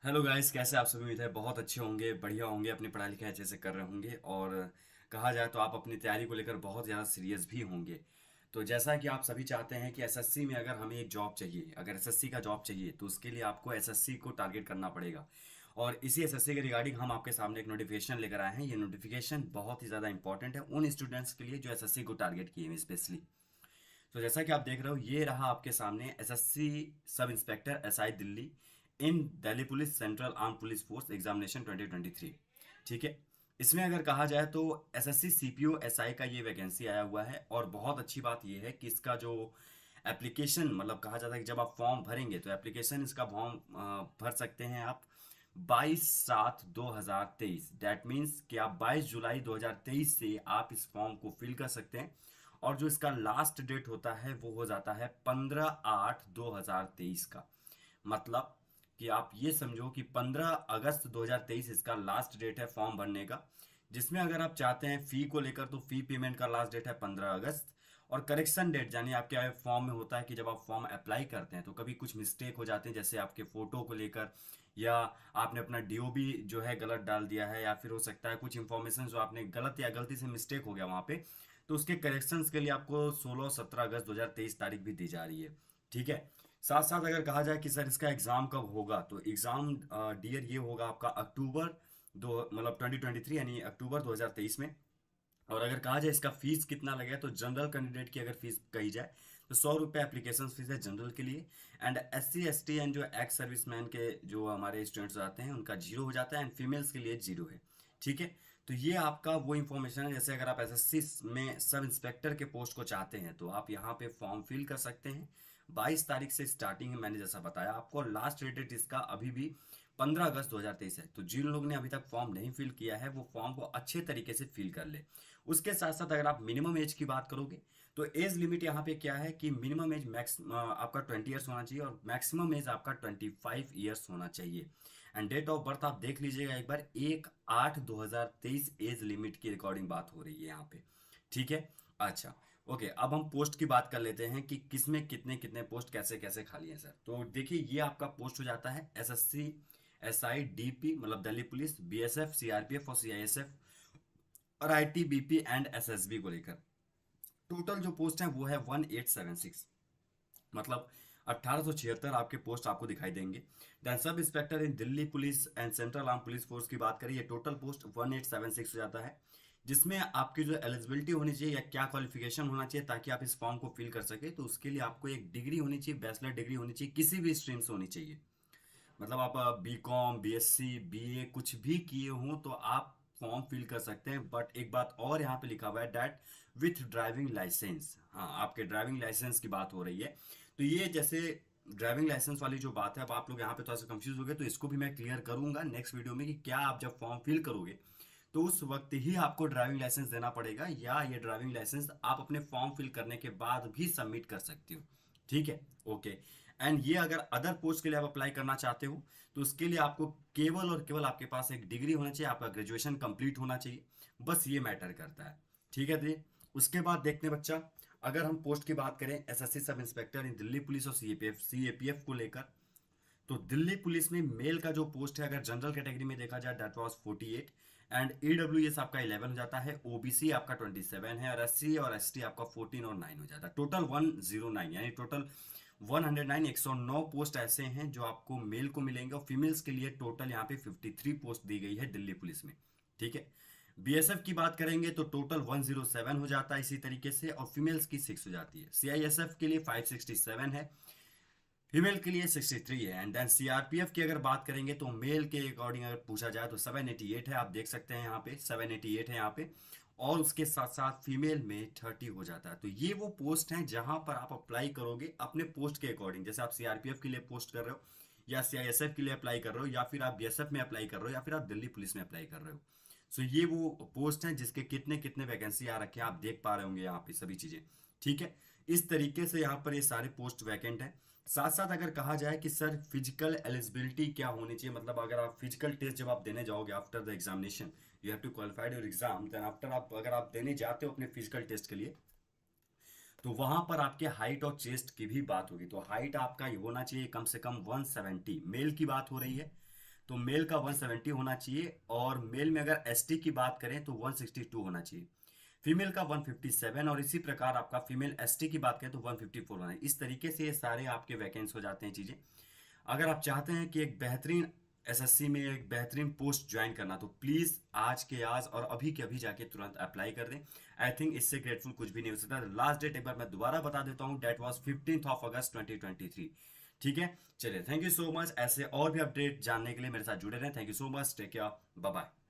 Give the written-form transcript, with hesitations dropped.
Hello guys, कैसे आप सभी? उम्मीद है बहुत अच्छे होंगे, बढ़िया होंगे, अपनी पढ़ाई लिखाई अच्छे से कर रहे होंगे और कहा जाए तो आप अपनी तैयारी को लेकर बहुत ज़्यादा सीरियस भी होंगे। तो जैसा कि आप सभी चाहते हैं कि एसएससी में अगर हमें एक जॉब चाहिए, अगर एसएससी का जॉब चाहिए तो उसके लिए आपको एसएससी को टारगेट करना पड़ेगा। और इसी एसएससी के रिगार्डिंग हम आपके सामने एक नोटिफिकेशन लेकर आए हैं। ये नोटिफिकेशन बहुत ही ज़्यादा इंपॉर्टेंट है उन स्टूडेंट्स के लिए जो एसएससी को टारगेट किए हैं स्पेशली। तो जैसा कि आप देख रहे हो, ये रहा आपके सामने SSC sub inspector SI Delhi in Delhi police central arm police force examination 2023। ठीक है। इसमें अगर कहा जाए तो एसएससी सीपीओ एसआई का ये वैकेंसी आया हुआ है और बहुत अच्छी बात ये है कि इसका जो एप्लीकेशन, मतलब कहा जाता है कि जब आप फॉर्म भरेंगे तो एप्लीकेशन इसका फॉर्म भर सकते हैं आप 22/7/2023। दैट मीन्स कि आप 22 जुलाई 2023 से आप इस फॉर्म को फिल कर सकते हैं। और जो इसका लास्ट डेट होता है वो हो जाता है 15/8/2023 का। मतलब कि आप ये समझो कि 15 अगस्त 2023 इसका लास्ट डेट है फॉर्म भरने का। जिसमें अगर आप चाहते हैं फी को लेकर तो फी पेमेंट का लास्ट डेट है 15 अगस्त। और करेक्शन डेट यानी आपके फॉर्म में होता है कि जब आप फॉर्म अप्लाई करते हैं तो कभी कुछ मिस्टेक हो जाते हैं, जैसे आपके फोटो को लेकर या आपने अपना डीओबी जो है गलत डाल दिया है, या फिर हो सकता है कुछ इंफॉर्मेशन जो आपने गलत या गलती से मिस्टेक हो गया वहां पे, तो उसके करेक्शंस के लिए आपको 16-17 अगस्त 2023 तारीख भी दी जा रही है। ठीक है। साथ साथ अगर कहा जाए कि सर इसका एग्जाम कब होगा, तो एग्जाम डियर ये होगा आपका अक्टूबर दो मतलब 2023 यानी अक्टूबर 2023 में। और अगर कहा जाए इसका फीस कितना लगेगा, तो जनरल कैंडिडेट की अगर फीस कही जाए तो 100 रुपये एप्लीकेशन फीस है जनरल के लिए। एंड SC ST एंड जो एक्स सर्विसमैन के जो हमारे स्टूडेंट्स आते हैं उनका जीरो हो जाता है, एंड फीमेल्स के लिए जीरो है। ठीक है। तो ये आपका वो इन्फॉर्मेशन है। जैसे अगर आप एसएससी में सब इंस्पेक्टर के पोस्ट को चाहते हैं तो आप यहाँ पे फॉर्म फिल कर सकते हैं। 22 तारीख से स्टार्टिंग है, मैंने जैसा बताया आपको। लास्ट डेट इसका अभी भी 15 अगस्त 2023 है। तो जिन लोगों ने अभी तक फॉर्म नहीं फिल किया है वो फॉर्म को अच्छे तरीके से फिल कर ले। उसके साथ साथ अगर आप मिनिमम एज की बात करोगे तो एज लिमिट यहाँ पे क्या है कि मिनिमम एज मैक्स आपका 20 ईयर्स होना चाहिए और मैक्सिमम एज आपका 25 ईयर्स होना चाहिए। एंड डेट ऑफ बर्थ आप देख लीजिएगा एक बार, 1/8/2023 एज लिमिट की रिकॉर्डिंग बात हो रही है यहाँ पे। ठीक है। अच्छा। ओके, अब हम पोस्ट की बात कर लेते हैं कि किसमें कितने कितने पोस्ट कैसे कैसे खाली हैं सर। तो देखिए, ये आपका पोस्ट हो जाता है एसएससी एसआई डीपी मतलब दिल्ली पुलिस, बीएसएफ, सीआरपीएफ और सीआईएसएफ और आईटीबीपी एंड एसएसबी को लेकर। टोटल जो पोस्ट है वो है 1876, मतलब 1876 आपके पोस्ट आपको दिखाई देंगे। Then sub inspector in Delhi police and central arm police force की बात करें, ये टोटल पोस्ट 1876 हो जाता है। जिसमें आपकी जो एलिजिबिलिटी होनी चाहिए या क्या क्वालिफिकेशन होना चाहिए ताकि आप इस फॉर्म को फिल कर सके, तो उसके लिए आपको एक डिग्री होनी चाहिए, बैचलर डिग्री होनी चाहिए, किसी भी स्ट्रीम से होनी चाहिए। मतलब आप B.Com BSc BA कुछ भी किए हों तो आप फॉर्म फिल कर सकते हैं। बट एक बात और यहाँ पे लिखा हुआ है, डैट विथ ड्राइविंग लाइसेंस। हाँ, आपके ड्राइविंग लाइसेंस की बात हो रही है। तो ये जैसे ड्राइविंग लाइसेंस वाली जो बात है, अब आप लोग यहाँ पे थोड़ा सा कंफ्यूज हो गए, तो इसको भी मैं क्लियर करूंगा नेक्स्ट वीडियो में कि क्या आप जब फॉर्म फिल करोगे तो उस वक्त ही आपको ड्राइविंग लाइसेंस देना पड़ेगा, या ये ड्राइविंग लाइसेंस आप अपने फॉर्म फिल करने के बाद भी सबमिट कर सकते हो। ठीक है। ओके। एंड ये अगर अदर पोस्ट के लिए आप अप्लाई करना चाहते हो तो उसके लिए आपको केवल और केवल आपके पास एक डिग्री होना चाहिए, आपका ग्रेजुएशन कंप्लीट होना चाहिए, बस ये मैटर करता है। ठीक है। तो उसके बाद देखते हैं बच्चा, अगर हम पोस्ट की बात करें SSC sub inspector in Delhi police और सीएपीएफ को लेकर, तो दिल्ली पुलिस में मेल का जो पोस्ट है अगर जनरल कैटेगरी में देखा जाए दैट वाज 48। एंड ईडब्ल्यूएस आपका 11 हो जाता है, ओबीसी आपका 27 है और एससी और एसटी आपका 14 और 9 हो जाता है। टोटल 109 यानी टोटल 109 109 पोस्ट ऐसे हैं जो आपको मेल को मिलेंगे। और फीमेल्स के लिए टोटल यहाँ पे 53 पोस्ट दी गई है दिल्ली पुलिस में। ठीक है। बीएसएफ की बात करेंगे तो टोटल 107 हो जाता है इसी तरीके से, और फीमेल्स की 6 हो जाती है। सीआईएसएफ के लिए 567 है, फीमेल के लिए 63 है। एंड देन सीआरपीएफ की अगर बात करेंगे तो मेल के अकॉर्डिंग अगर पूछा जाए तो 788 है, आप देख सकते हैं यहाँ पे 788 है यहाँ पे। और उसके साथ साथ फीमेल में 30 हो जाता है। तो ये वो पोस्ट हैं जहां पर आप अप्लाई करोगे अपने पोस्ट के अकॉर्डिंग। जैसे आप सीआरपीएफ के लिए पोस्ट कर रहे हो या सीआईएसएफ के लिए अप्लाई कर रहे हो या फिर आप बीएसएफ में अप्लाई कर रहे हो या फिर आप दिल्ली पुलिस में अप्लाई कर रहे हो। सो ये वो पोस्ट हैं जिसके कितने कितने वैकेंसी आ रखे हैं, आप देख पा रहे होंगे यहाँ पे सभी चीजें। ठीक है। इस तरीके से यहाँ पर ये सारे पोस्ट वैकेंट हैं। साथ साथ अगर कहा जाए कि सर फिजिकल एलिजिबिलिटी क्या होनी चाहिए, मतलब अगर आप फिजिकल टेस्ट जब आप देने जाओगे after the examination, you have to qualified your exam, then after आप अगर आप देने जाते हो अपने फिजिकल टेस्ट के लिए, तो वहां पर आपके हाइट और चेस्ट की भी बात होगी। तो हाइट आपका ये होना चाहिए कम से कम 170, मेल की बात हो रही है। तो मेल का 170 होना चाहिए, और मेल में अगर एसटी की बात करें तो 162 होना चाहिए। फीमेल का 157, और इसी प्रकार आपका फीमेल एसटी की बात करें तो 154 होना है। इस तरीके से ये सारे आपके वैकेंस हो जाते हैं चीज़ें। अगर आप चाहते हैं कि एक बेहतरीन एसएससी में एक बेहतरीन पोस्ट ज्वाइन करना, तो प्लीज़ आज के आज और अभी के अभी जाके तुरंत अप्लाई कर दें। आई थिंक इससे ग्रेटफुल कुछ भी नहीं हो सकता। लास्ट डेट एक बार मैं दोबारा बता देता हूँ, डेट वॉज 15 अगस्त 2023। ठीक है, चलिए, थैंक यू सो मच। ऐसे और भी अपडेट जानने के लिए मेरे साथ जुड़े रहें। Thank you so much, take care, bye bye.